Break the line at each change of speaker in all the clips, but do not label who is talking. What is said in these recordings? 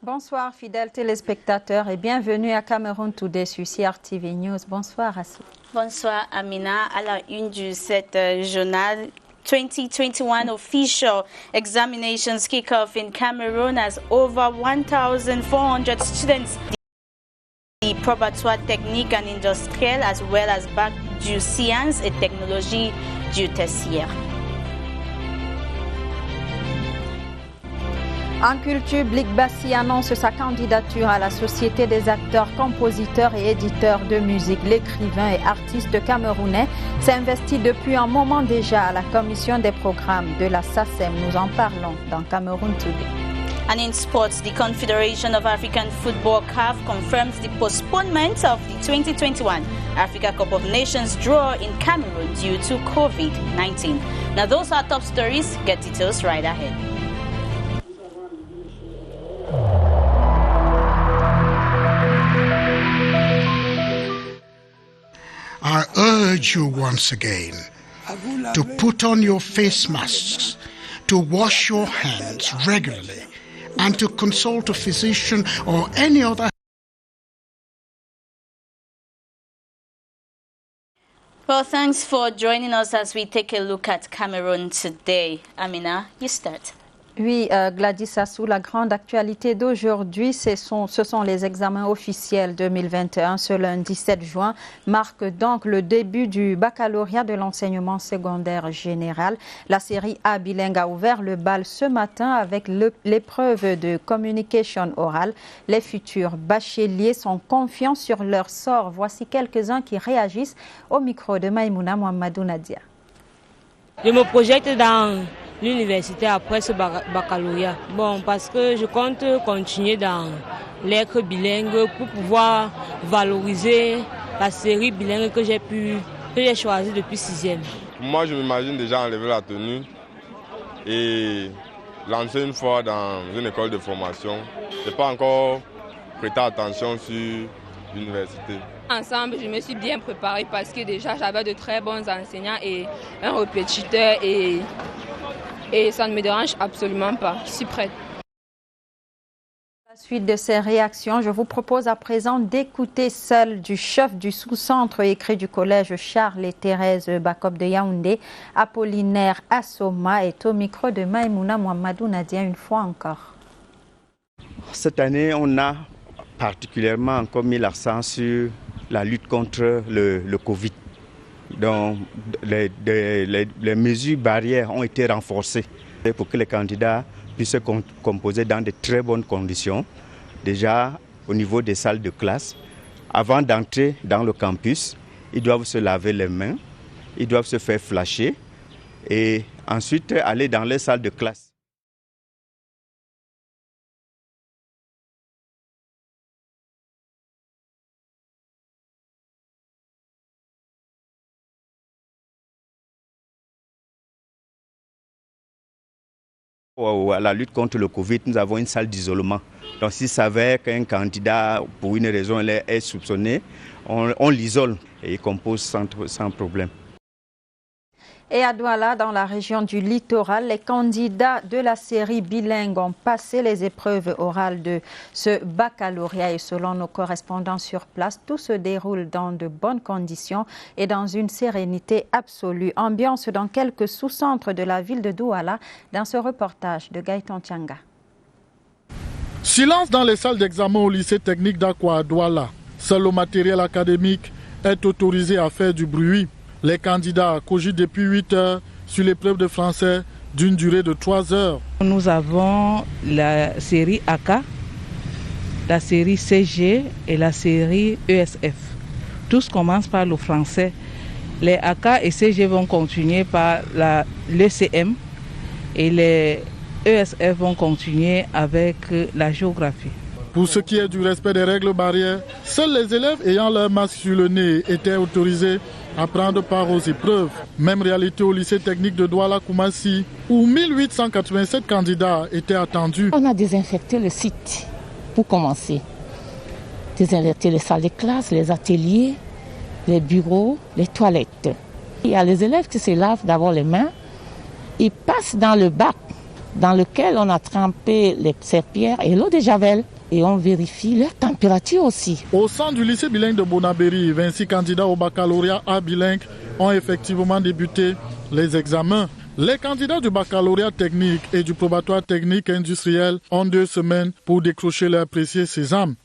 Bonsoir fidèles téléspectateurs et bienvenue à Cameroun Today sur CRTV News. Bonsoir Assou.
Bonsoir Amina. À la une du 7 journal, 2021 official examinations kick off in Cameroon as over 1,400 students the Probatoire technique and industrielle as well as bac du sciences et technologies du tertiaire.
En culture, Blik Bassi annonce sa candidature à la Société des acteurs, compositeurs et éditeurs de musique. L'écrivain et artiste camerounais s'est investi depuis un moment déjà à la commission des programmes de la SACEM. Nous en parlons dans Cameroun Today.
And in sports, the Confederation of African Football CAF confirms the postponement of the 2021 Africa Cup of Nations draw in Cameroon due to COVID-19. Now those are top stories. Get details right ahead.
I urge you once again to put on your face masks, to wash your hands regularly, and to consult a physician or any other.
Well, thanks for joining us as we take a look at Cameroon today. Amina, you start.
Oui, Gladys Assou, la grande actualité d'aujourd'hui, ce sont les examens officiels 2021. Ce lundi 7 juin marque donc le début du baccalauréat de l'enseignement secondaire général. La série A bilingue a ouvert le bal ce matin avec l'épreuve de communication orale. Les futurs bacheliers sont confiants sur leur sort. Voici quelques-uns qui réagissent au micro de Maïmouna Mohamedou Nadia.
Je me projette dans l'université après ce baccalauréat. Bon, parce que je compte continuer dans l'être bilingue pour pouvoir valoriser la série bilingue que j'ai choisie depuis 6e.
Moi, je m'imagine déjà enlever la tenue et lancer une fois dans une école de formation. Je n'ai pas encore prêté attention sur l'université.
Ensemble, je me suis bien préparée parce que déjà j'avais de très bons enseignants et un répétiteur et ça ne me dérange absolument pas. Je suis prête.
À la suite de ces réactions, je vous propose à présent d'écouter celle du chef du sous-centre écrit du collège Charles et Thérèse Bakop de Yaoundé. Apollinaire Assoma est au micro de Maïmouna Mohamedou Nadia une fois encore.
Cette année, on a particulièrement encore mis l'accent sur la lutte contre le Covid. Donc, les mesures barrières ont été renforcées pour que les candidats puissent se composer dans de très bonnes conditions. Déjà, au niveau des salles de classe, avant d'entrer dans le campus, ils doivent se laver les mains, ils doivent se faire flasher et ensuite aller dans les salles de classe. À la lutte contre le Covid, nous avons une salle d'isolement. Donc s'il s'avère qu'un candidat, pour une raison, est soupçonné, on l'isole et il compose sans problème.
Et à Douala, dans la région du littoral, les candidats de la série bilingue ont passé les épreuves orales de ce baccalauréat. Et selon nos correspondants sur place, tout se déroule dans de bonnes conditions et dans une sérénité absolue. Ambiance dans quelques sous-centres de la ville de Douala, dans ce reportage de Gaëtan Tianga.
Silence dans les salles d'examen au lycée technique d'Akwa à Douala. Seul le matériel académique est autorisé à faire du bruit. Les candidats cogitent depuis 8 heures sur l'épreuve de français d'une durée de 3 heures.
Nous avons la série AK, la série CG et la série ESF. Tous commencent par le français. Les AK et CG vont continuer par l'ECM et les ESF vont continuer avec la géographie.
Pour ce qui est du respect des règles barrières, seuls les élèves ayant leur masque sur le nez étaient autorisés à prendre part aux épreuves. Même réalité au lycée technique de Douala-Koumassi, où 1887 candidats étaient attendus.
On a désinfecté le site pour commencer. Désinfecté les salles de classe, les ateliers, les bureaux, les toilettes. Il y a les élèves qui se lavent d'abord les mains. Ils passent dans le bac dans lequel on a trempé les serpillères et l'eau de javel. Et on vérifie leur température aussi.
Au sein du lycée bilingue de Bonabéry, 26 candidats au baccalauréat A bilingue ont effectivement débuté les examens. Les candidats du baccalauréat technique et du probatoire technique industriel ont 2 semaines pour décrocher leur précieux sésame.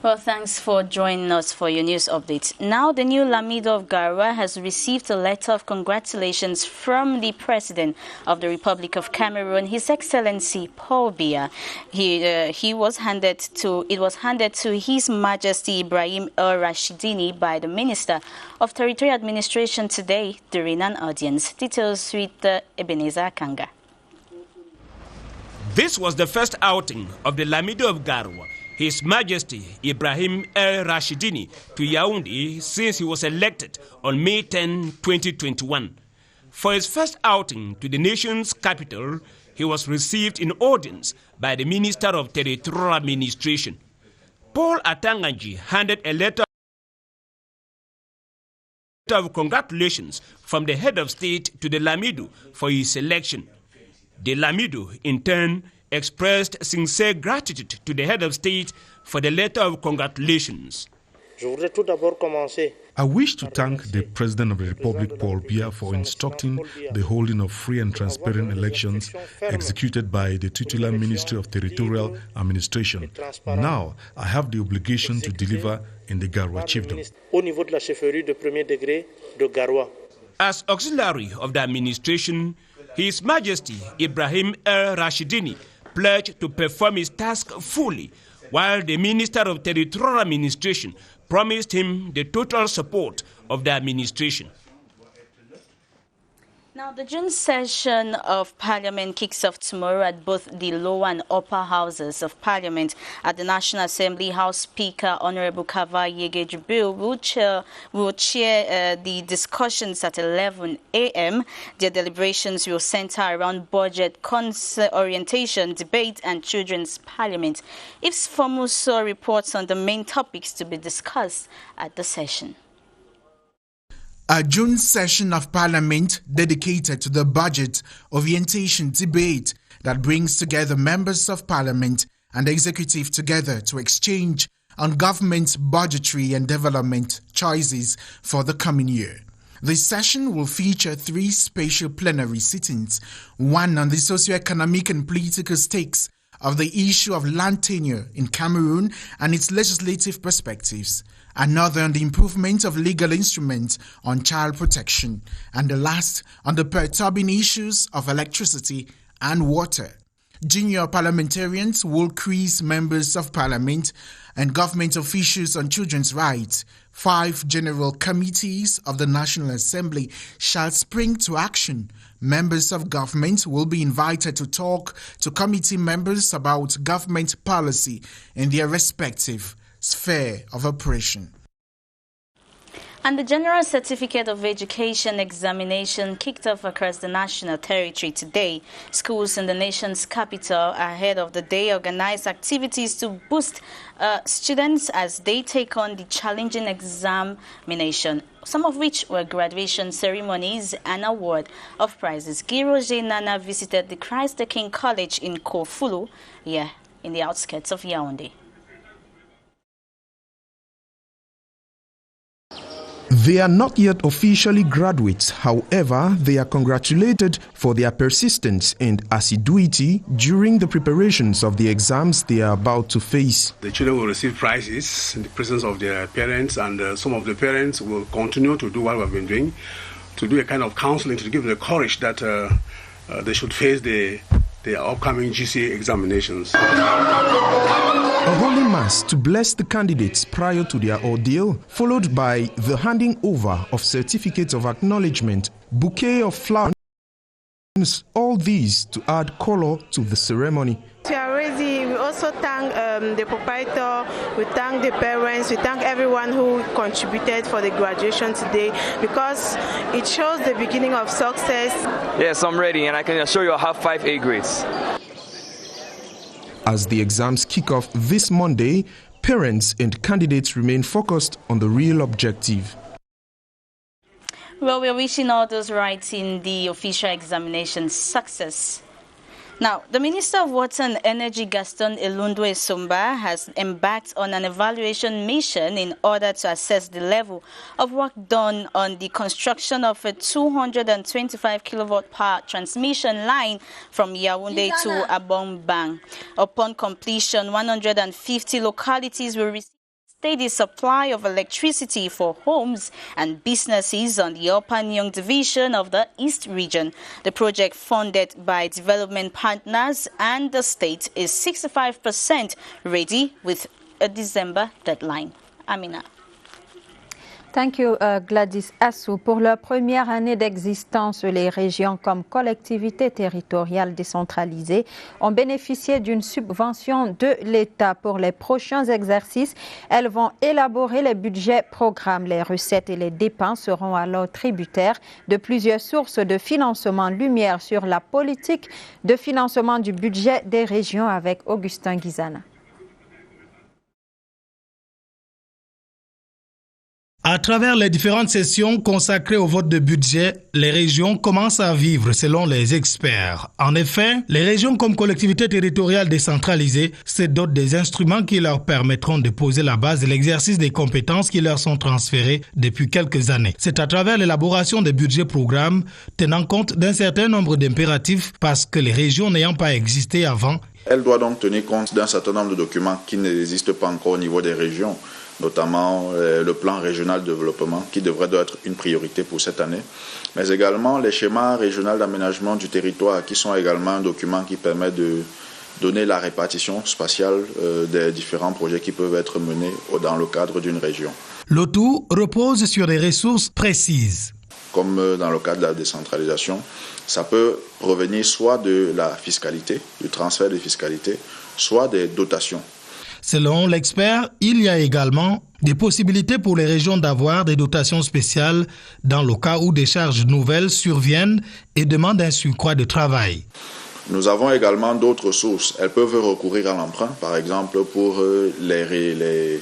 Well, thanks for joining us for your news update. Now, the new Lamido of Garoua has received a letter of congratulations from the President of the Republic of Cameroon, His Excellency Paul Biya. It was handed to His Majesty Ibrahim El Rashidini by the Minister of Territorial Administration today during an audience. Details with Ebenezer Kanga.
This was the first outing of the Lamido of Garoua, His Majesty Ibrahim El Rashidini, to Yaoundé since he was elected on May 10, 2021. For his first outing to the nation's capital, he was received in audience by the Minister of Territorial Administration. Paul Atanganji handed a letter of congratulations from the head of state to the Lamido for his election. The Lamido, in turn, expressed sincere gratitude to the head of state for the letter of congratulations.
I wish to thank the President of the Republic, Paul Biya, for instructing the holding of free and transparent elections executed by the titular Ministry of Territorial Administration. Now, I have the obligation to deliver in the Garoua chiefdom.
As auxiliary of the administration, His Majesty Ibrahim El Rashidini pledged to perform his task fully, while the Minister of Territorial Administration promised him the total support of the administration.
Now, the June session of Parliament kicks off tomorrow at both the lower and upper houses of Parliament. At the National Assembly, House Speaker Honorable Kava Yege Jubil will chair the discussions at 11 a.m. Their deliberations will center around budget, orientation, debate, and children's parliament. Ifs Fomuso reports on the main topics to be discussed at the session.
A June session of Parliament dedicated to the budget orientation debate that brings together members of Parliament and the executive together to exchange on government's budgetary and development choices for the coming year. The session will feature 3 special plenary sittings, one on the socio-economic and political stakes of the issue of land tenure in Cameroon and its legislative perspectives, another on the improvement of legal instruments on child protection, and the last on the perturbing issues of electricity and water. Junior parliamentarians will quiz members of Parliament and government officials on children's rights. 5 general committees of the National Assembly shall spring to action. Members of government will be invited to talk to committee members about government policy in their respective sphere of operation.
And the General Certificate of Education examination kicked off across the national territory today. Schools in the nation's capital ahead of the day organized activities to boost students as they take on the challenging examination, some of which were graduation ceremonies and award of prizes. Giroje Nana visited the Christ the King College in Kofulu, in the outskirts of Yaoundé.
They are not yet officially graduates, however, they are congratulated for their persistence and assiduity during the preparations of the exams they are about to face.
The children will receive prizes in the presence of their parents, and some of the parents will continue to do what we've been doing, to do a kind of counseling to give them the courage that they should face the upcoming GCE examinations.
A holy mass to bless the candidates prior to their ordeal, followed by the handing over of certificates of acknowledgement, bouquet of flowers, all these to add color to the ceremony.
We are ready. We also thank the proprietor, we thank the parents, we thank everyone who contributed for the graduation today because it shows the beginning of success.
Yes, I'm ready and I can assure you I'll have 5 A grades.
As the exams kick off this Monday, parents and candidates remain focused on the real objective.
Well, we're wishing all those writing the official examination success. Now, the Minister of Water and Energy, Gaston Elundwe Somba, has embarked on an evaluation mission in order to assess the level of work done on the construction of a 225 kilowatt power transmission line from Yaoundé to Abong-Bang. Upon completion, 150 localities will receive steady supply of electricity for homes and businesses on the Upper Nyong division of the East region. The project, funded by development partners and the state, is 65% ready with a December deadline. Amina.
Thank you, Gladys Assou. Pour leur première année d'existence, les régions comme collectivités territoriales décentralisées ont bénéficié d'une subvention de l'État. Pour les prochains exercices, elles vont élaborer les budgets programmes. Les recettes et les dépenses seront alors tributaires de plusieurs sources de financement. Lumière sur la politique de financement du budget des régions avec Augustin Guizana.
À travers les différentes sessions consacrées au vote de budget, les régions commencent à vivre selon les experts. En effet, les régions comme collectivités territoriales décentralisées se dotent des instruments qui leur permettront de poser la base de l'exercice des compétences qui leur sont transférées depuis quelques années. C'est à travers l'élaboration des budgets programmes tenant compte d'un certain nombre d'impératifs parce que les régions n'ayant pas existé avant.
Elle doit donc tenir compte d'un certain nombre de documents qui n'existent pas encore au niveau des régions, notamment le plan régional de développement qui devrait être une priorité pour cette année, mais également les schémas régionaux d'aménagement du territoire qui sont également un document qui permet de donner la répartition spatiale des différents projets qui peuvent être menés dans le cadre d'une région.
Le tout repose sur des ressources précises.
Comme dans le cadre de la décentralisation, ça peut provenir soit de la fiscalité, du transfert de fiscalité, soit des dotations.
Selon l'expert, il y a également des possibilités pour les régions d'avoir des dotations spéciales dans le cas où des charges nouvelles surviennent et demandent un surcroît de travail.
Nous avons également d'autres sources. Elles peuvent recourir à l'emprunt, par exemple pour les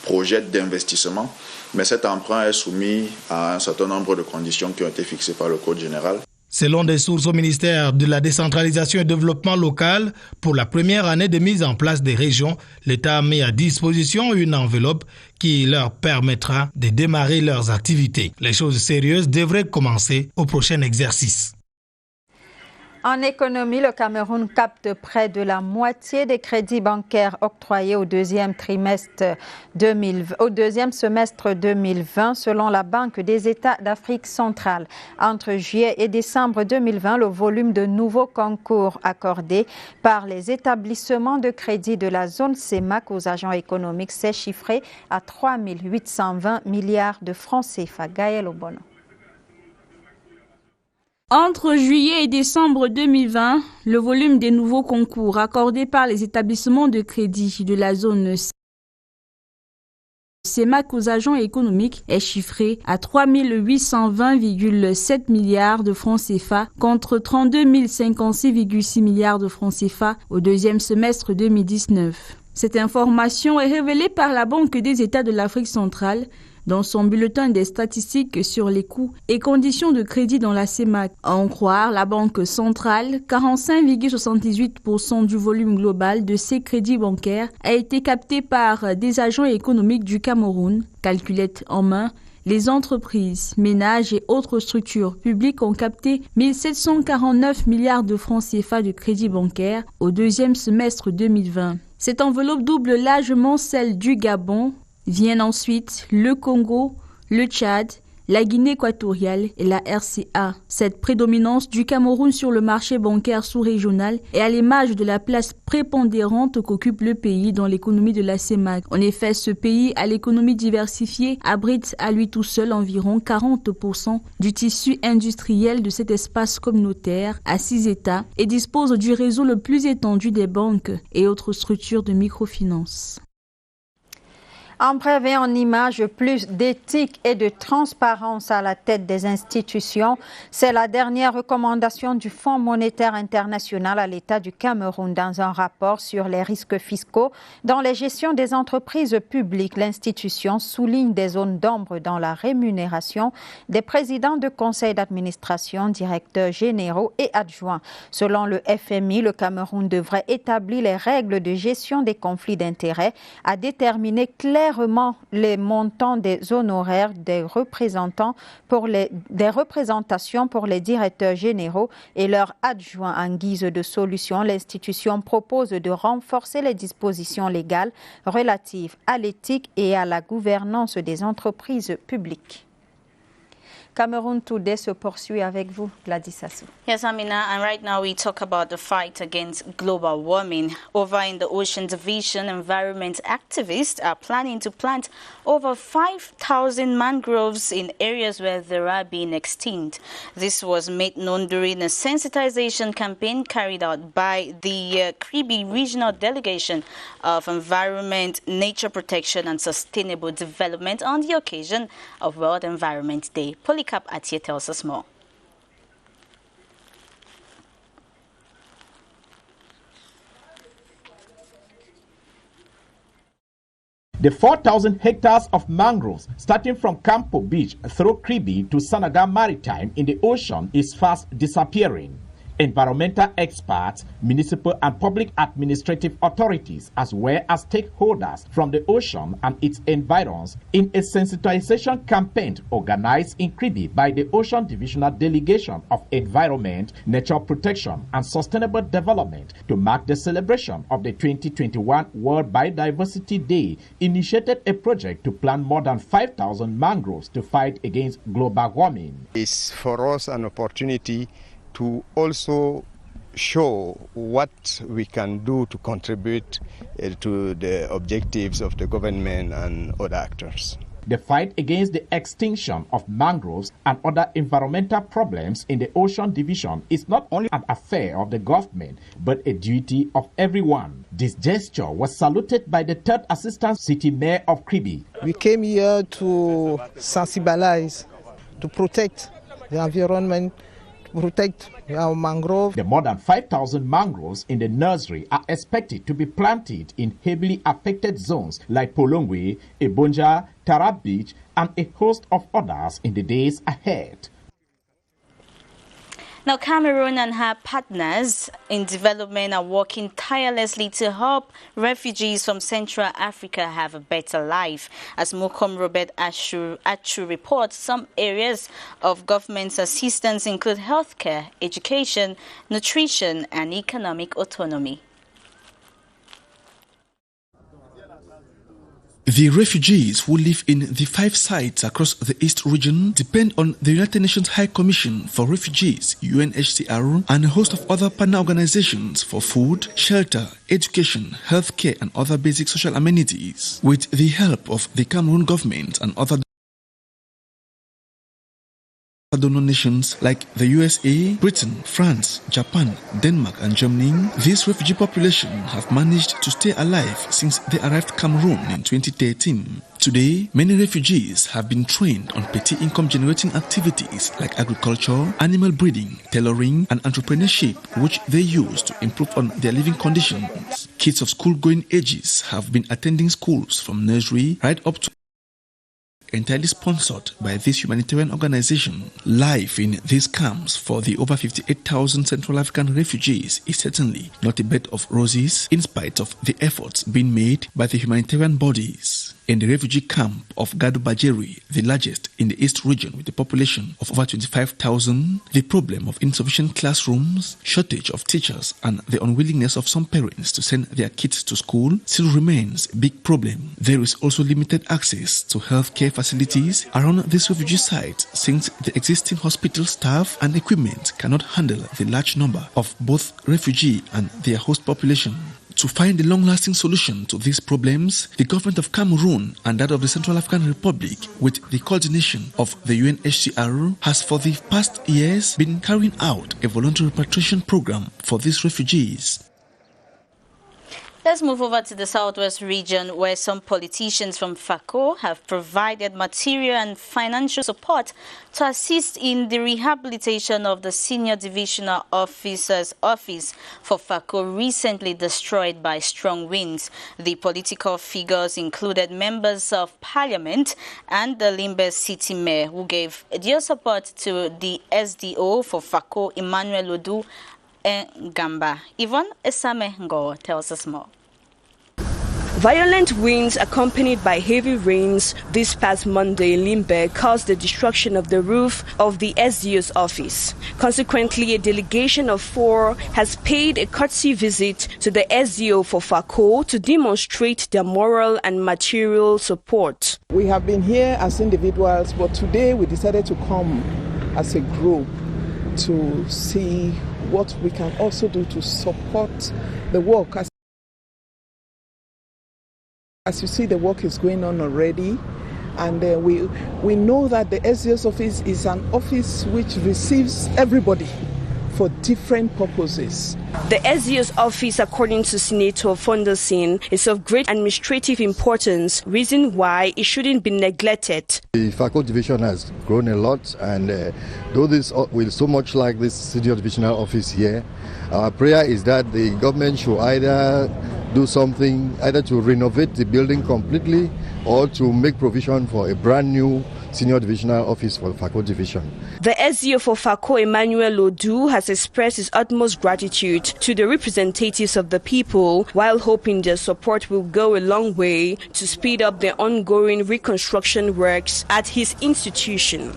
projets d'investissement, mais cet emprunt est soumis à un certain nombre de conditions qui ont été fixées par le Code général.
Selon des sources au ministère de la décentralisation et développement local, pour la première année de mise en place des régions, l'État a mis à disposition une enveloppe qui leur permettra de démarrer leurs activités. Les choses sérieuses devraient commencer au prochain exercice.
En économie, le Cameroun capte près de la moitié des crédits bancaires octroyés au deuxième semestre 2020 selon la Banque des États d'Afrique centrale. Entre juillet et décembre 2020, le volume de nouveaux concours accordés par les établissements de crédit de la zone CEMAC aux agents économiques s'est chiffré à 3 820 milliards de francs CFA. Gaël Obono.
Entre juillet et décembre 2020, le volume des nouveaux concours accordés par les établissements de crédit de la zone CEMAC aux agents économiques est chiffré à 3 820,7 milliards de francs CFA contre 32 056,6 milliards de francs CFA au deuxième semestre 2019. Cette information est révélée par la Banque des États de l'Afrique centrale dans son bulletin des statistiques sur les coûts et conditions de crédit dans la CEMAC. À en croire la Banque centrale, 45,78% du volume global de ces crédits bancaires a été capté par des agents économiques du Cameroun. Calculette en main, les entreprises, ménages et autres structures publiques ont capté 1 749 milliards de francs CFA de crédits bancaires au deuxième semestre 2020. Cette enveloppe double largement celle du Gabon. Viennent ensuite le Congo, le Tchad la Guinée équatoriale et la RCA. Cette prédominance du Cameroun sur le marché bancaire sous-régional est à l'image de la place prépondérante qu'occupe le pays dans l'économie de la CEMAC. En effet, ce pays à l'économie diversifiée abrite à lui tout seul environ 40% du tissu industriel de cet espace communautaire à 6 États et dispose du réseau le plus étendu des banques et autres structures de microfinance.
En bref et en images, plus d'éthique et de transparence à la tête des institutions. C'est la dernière recommandation du Fonds monétaire international à l'État du Cameroun dans un rapport sur les risques fiscaux dans les gestions des entreprises publiques. L'institution souligne des zones d'ombre dans la rémunération des présidents de conseils d'administration, directeurs généraux et adjoints. Selon le FMI, le Cameroun devrait établir les règles de gestion des conflits d'intérêts à déterminer clairement les montants des honoraires des représentations pour les directeurs généraux et leurs adjoints. En guise de solution, l'institution propose de renforcer les dispositions légales relatives à l'éthique et à la gouvernance des entreprises publiques. Cameroon Today se poursuit avec vous, Gladys Sassou.
Yes, Amina, and right now we talk about the fight against global warming. Over in the Ocean Division, environment activists are planning to plant over 5,000 mangroves in areas where they are being extinct. This was made known during a sensitization campaign carried out by the Kribi Regional Delegation of Environment, Nature Protection and Sustainable Development on the occasion of World Environment Day. Polycarp Atiye tells us more.
The 4,000 hectares of mangroves starting from Campo Beach through Kribi to Sanaga Maritime in the ocean is fast disappearing. Environmental experts, municipal and public administrative authorities, as well as stakeholders from the ocean and its environs, in a sensitization campaign organized in Kribi by the Ocean Divisional Delegation of Environment, Nature Protection and Sustainable Development to mark the celebration of the 2021 World Biodiversity Day, initiated a project to plant more than 5,000 mangroves to fight against global warming.
It's for us an opportunity to also show what we can do to contribute to the objectives of the government and other actors.
The fight against the extinction of mangroves and other environmental problems in the Ocean Division is not only an affair of the government, but a duty of everyone. This gesture was saluted by the third Assistant City Mayor of Kribi.
We came here to sensibilize, to protect the environment, protect our mangrove.
The more than 5,000 mangroves in the nursery are expected to be planted in heavily affected zones like Polongwe, Ebonja, Tarab Beach, and a host of others in the days ahead.
Now, Cameroon and her partners in development are working tirelessly to help refugees from Central Africa have a better life. As Mokom Robert Achu reports, some areas of government's assistance include healthcare, education, nutrition, and economic autonomy.
The refugees who live in the 5 sites across the East region depend on the United Nations High Commission for Refugees, UNHCR, and a host of other partner organizations for food, shelter, education, healthcare, and other basic social amenities. With the help of the Cameroon government and other donor nations like the USA, Britain, France, Japan, Denmark and Germany, this refugee population have managed to stay alive since they arrived Cameroon in 2013. Today, many refugees have been trained on petty income generating activities like agriculture, animal breeding, tailoring and entrepreneurship, which they use to improve on their living conditions. Kids of school-going ages have been attending schools from nursery right up to entirely sponsored by this humanitarian organization. Life in these camps for the over 58,000 Central African refugees is certainly not a bed of roses, in spite of the efforts being made by the humanitarian bodies. In the refugee camp of Gado Bajeri, the largest in the East region with a population of over 25,000, the problem of insufficient classrooms, shortage of teachers and the unwillingness of some parents to send their kids to school still remains a big problem. There is also limited access to healthcare facilities around this refugee site since the existing hospital staff and equipment cannot handle the large number of both refugee and their host population. To find a long-lasting solution to these problems, the government of Cameroon and that of the Central African Republic, with the coordination of the UNHCR, has for the past years been carrying out a voluntary repatriation program for these refugees.
Let's move over to the Southwest region, where some politicians from FACO have provided material and financial support to assist in the rehabilitation of the Senior Divisional Officer's office for FACO, recently destroyed by strong winds. The political figures included members of parliament and the Limbe City Mayor, who gave their support to the SDO for FACO, Emmanuel Odu and Gamba. Yvonne Esame-Ngo tells us more.
Violent winds accompanied by heavy rains this past Monday in Limbe caused the destruction of the roof of the SDO's office. Consequently, a delegation of 4 has paid a courtesy visit to the SDO for FACO to demonstrate their moral and material support.
We have been here as individuals, but today we decided to come as a group to see what we can also do to support the work. As you see, the work is going on already, and we know that the SDO's office is an office which receives everybody for different purposes.
The SDO's office, according to Senator Fondersin, is of great administrative importance, reason why it shouldn't be neglected.
The FACO division has grown a lot, and though this will so much like this senior divisional office here, our prayer is that the government should either do something, either to renovate the building completely or to make provision for a brand new senior divisional office for the FACO division.
The SDO for FACO, Emmanuel Odu, has expressed his utmost gratitude to the representatives of the people, while hoping their support will go a long way to speed up the ongoing reconstruction works at his institution.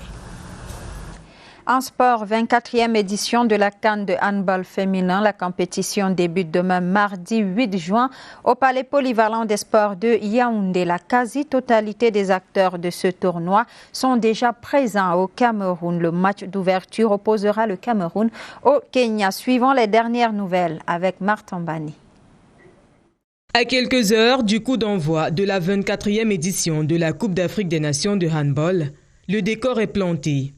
En sport, 24e édition de la CAN de handball féminin. La compétition débute demain mardi 8 juin au Palais polyvalent des sports de Yaoundé. La quasi-totalité des acteurs de ce tournoi sont déjà présents au Cameroun. Le match d'ouverture opposera le Cameroun au Kenya. Suivant les dernières nouvelles avec Martin Bani.
À quelques heures du coup d'envoi de la 24e édition de la Coupe d'Afrique des Nations de handball, le décor est planté.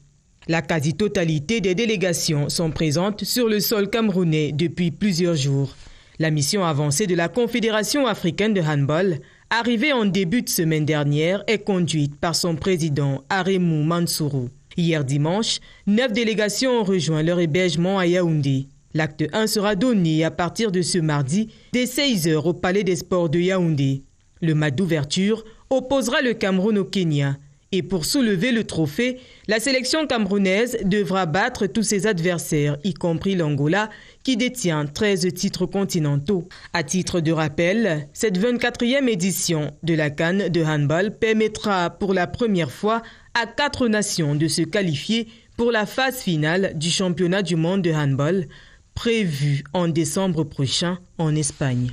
La quasi-totalité des délégations sont présentes sur le sol camerounais depuis plusieurs jours. La mission avancée de la Confédération africaine de handball, arrivée en début de semaine dernière, est conduite par son président Aremou Mansourou. Hier dimanche, 9 délégations ont rejoint leur hébergement à Yaoundé. L'acte 1 sera donné à partir de ce mardi, dès 16h au Palais des Sports de Yaoundé. Le match d'ouverture opposera le Cameroun au Kenya. Et pour soulever le trophée, la sélection camerounaise devra battre tous ses adversaires, y compris l'Angola, qui détient 13 titres continentaux. À titre de rappel, cette 24e édition de la CAN de handball permettra pour la première fois à 4 nations de se qualifier pour la phase finale du championnat du monde de handball, prévu en décembre prochain en Espagne.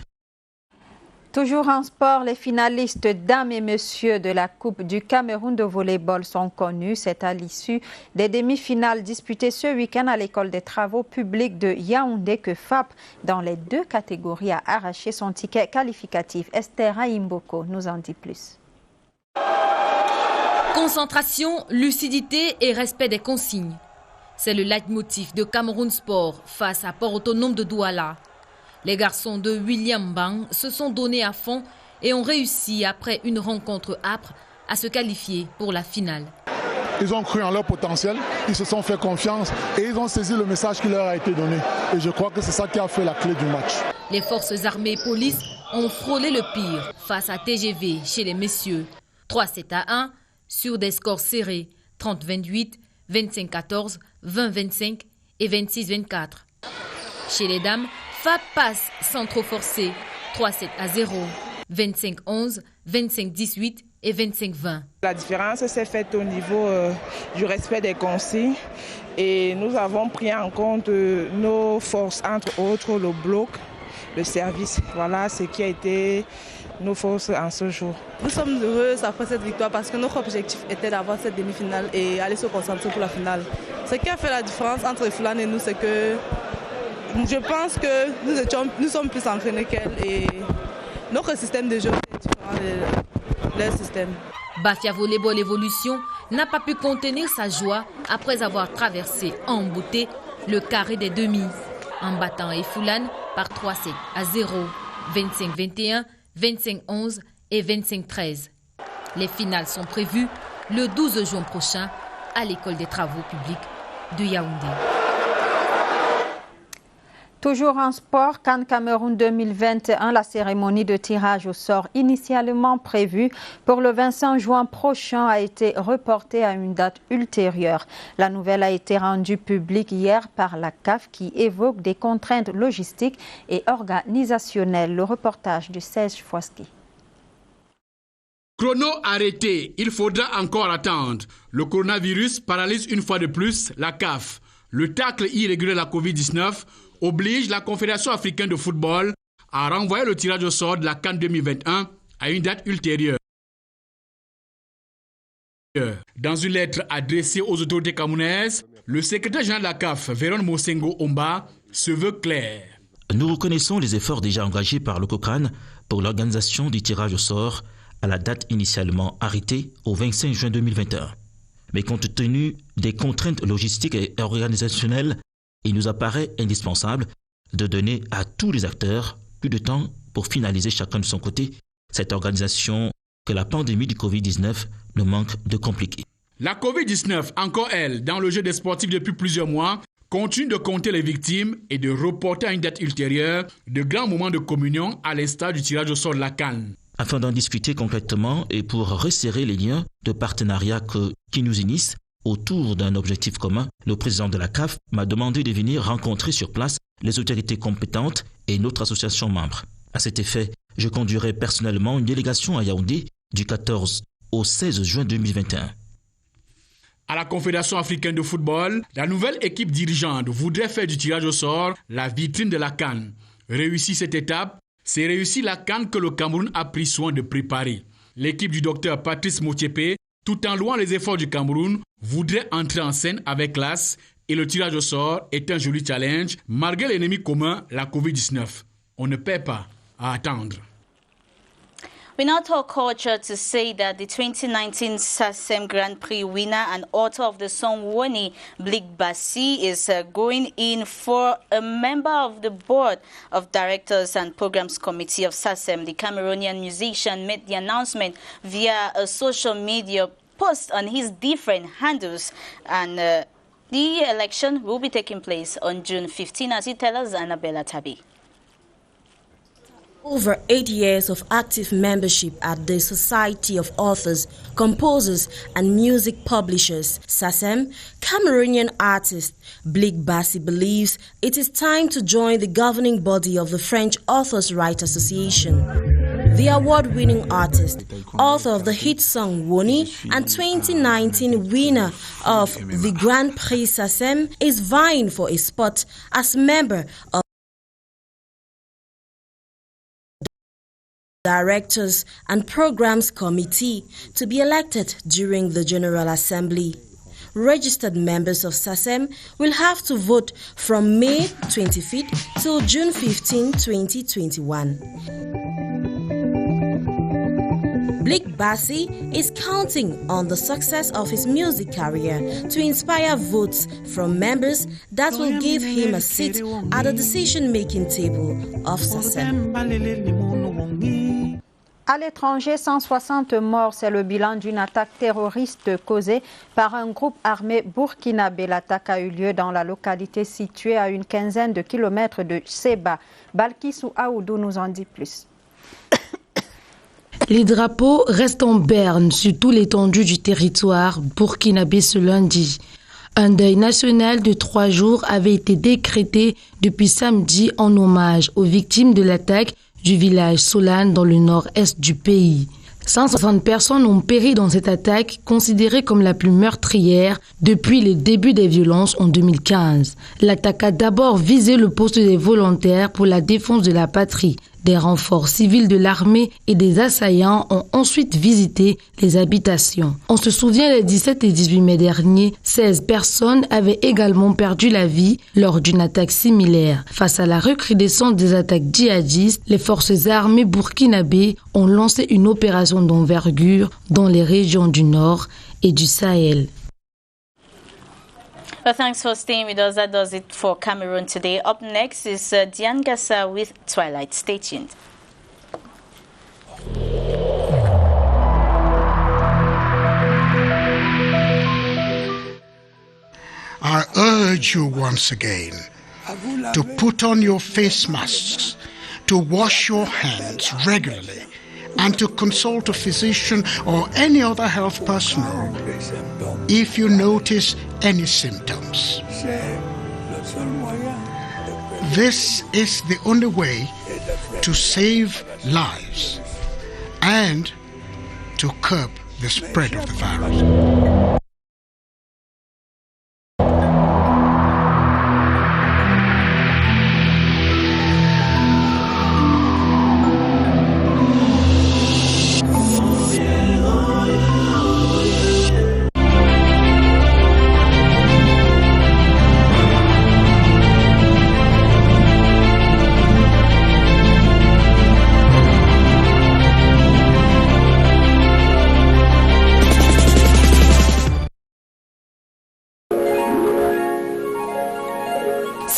Toujours en sport, les finalistes dames et messieurs de la Coupe du Cameroun de volleyball sont connus. C'est à l'issue des demi-finales disputées ce week-end à l'école des travaux publics de Yaoundé que FAP, dans les 2 catégories, a arraché son ticket qualificatif. Esther Imboko nous en dit plus.
Concentration, lucidité et respect des consignes. C'est le leitmotiv de Cameroun Sport face à Port Autonome de Douala. Les garçons de William Bang se sont donnés à fond et ont réussi, après une rencontre âpre, à se qualifier pour la finale.
Ils ont cru en leur potentiel, ils se sont fait confiance et ils ont saisi le message qui leur a été donné. Et je crois que c'est ça qui a fait la clé du match.
Les forces armées et police ont frôlé le pire face à TGV chez les messieurs. 3-7-1 sur des scores serrés, 30-28, 25-14, 20-25 et 26-24. Chez les dames, FAP passe sans trop forcer, 3-7-0, 25-11, 25-18 et 25-20.
La différence s'est faite au niveau du respect des consignes et nous avons pris en compte nos forces, entre autres le bloc, le service. Voilà ce qui a été nos forces en ce jour.
Nous sommes heureux après cette victoire parce que notre objectif était d'avoir cette demi-finale et aller se concentrer pour la finale. Ce qui a fait la différence entre Fulane et nous, c'est que je pense que nous sommes plus entraînés qu'elle et notre système de jeu est différent de leur système.
Bafia Volleyball Evolution n'a pas pu contenir sa joie après avoir traversé en beauté le carré des demi, en battant Efulane par 3-7 à 0, 25-21, 25-11 et 25-13. Les finales sont prévues le 12 juin prochain à l'École des travaux publics de Yaoundé.
Toujours en sport, CAN Cameroun 2021, la cérémonie de tirage au sort initialement prévue pour le 25 juin prochain a été reportée à une date ultérieure. La nouvelle a été rendue publique hier par la CAF qui évoque des contraintes logistiques et organisationnelles. Le reportage de Serge Fouaski.
Chrono arrêté, il faudra encore attendre. Le coronavirus paralyse une fois de plus la CAF. Le tacle irrégulier de la Covid-19 oblige la Confédération africaine de football à renvoyer le tirage au sort de la CAN 2021 à une date ultérieure. Dans une lettre adressée aux autorités camerounaises, le secrétaire général de la CAF, Véron Mosengo Omba, se veut clair.
Nous reconnaissons les efforts déjà engagés par le COCRAN pour l'organisation du tirage au sort à la date initialement arrêtée au 25 juin 2021. Mais compte tenu des contraintes logistiques et organisationnelles, il nous apparaît indispensable de donner à tous les acteurs plus de temps pour finaliser chacun de son côté cette organisation que la pandémie du Covid-19 ne manque de compliquer.
La Covid-19, encore elle, dans le jeu des sportifs depuis plusieurs mois, continue de compter les victimes et de reporter à une date ultérieure de grands moments de communion à l'instar du tirage au sort de la CAN.
Afin d'en discuter concrètement et pour resserrer les liens de partenariat qui nous unissent autour d'un objectif commun, le président de la CAF m'a demandé de venir rencontrer sur place les autorités compétentes et notre association membre. À cet effet, je conduirai personnellement une délégation à Yaoundé du 14 au 16 juin 2021.
À la Confédération africaine de football, la nouvelle équipe dirigeante voudrait faire du tirage au sort la vitrine de la CAN. Réussi cette étape, c'est réussi la CAN que le Cameroun a pris soin de préparer. L'équipe du docteur Patrice Motiepe, tout en louant les efforts du Cameroun, voudrait entrer en scène avec classe et le tirage au sort est un joli challenge malgré l'ennemi commun, la Covid-19. On ne paie pas à attendre.
We now talk culture to say that the 2019 SACEM Grand Prix winner and author of the song Woni, Blick Bassi, is going in for a member of the board of directors and programs committee of SACEM. The Cameroonian musician made the announcement via a social media post on his different handles, and the election will be taking place on June 15, as he tells us, Annabella Tabi.
Over 8 years of active membership at the Society of Authors, Composers and Music Publishers, SACEM, Cameroonian artist Blick Bassi believes it is time to join the governing body of the French Authors' Right Association. The award-winning artist, author of the hit song Woni and 2019 winner of the Grand Prix SACEM, is vying for a spot as member of Directors and Programs Committee to be elected during the General Assembly. Registered members of SACEM will have to vote from May 25th till June 15, 2021. Blick Bassi is counting on the success of his music career to inspire votes from members that will give him a seat at the decision-making table of SACEM.
À l'étranger, 160 morts, c'est le bilan d'une attaque terroriste causée par un groupe armé burkinabé. L'attaque a eu lieu dans la localité située à une quinzaine de kilomètres de Seba. Balkissou Aoudou nous en dit plus.
Les drapeaux restent en berne sur toute l'étendue du territoire burkinabé ce lundi. Un deuil national de 3 jours avait été décrété depuis samedi en hommage aux victimes de l'attaque du village Solane dans le nord-est du pays. 160 personnes ont péri dans cette attaque, considérée comme la plus meurtrière depuis le début des violences en 2015. L'attaque a d'abord visé le poste des volontaires pour la défense de la patrie. Des renforts civils de l'armée et des assaillants ont ensuite visité les habitations. On se souvient les 17 et 18 mai dernier, 16 personnes avaient également perdu la vie lors d'une attaque similaire. Face à la recrudescence des attaques djihadistes, les forces armées burkinabées ont lancé une opération d'envergure dans les régions du Nord et du Sahel.
Well, thanks for staying with us. That does it for Cameroon today. Up next is Diane Gassa with Twilight. Stay tuned.
I urge you once again to put on your face masks, to wash your hands regularly, and to consult a physician or any other health personnel if you notice any symptoms. This is the only way to save lives and to curb the spread of the virus.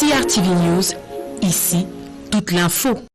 CRTV News, ici, toute l'info.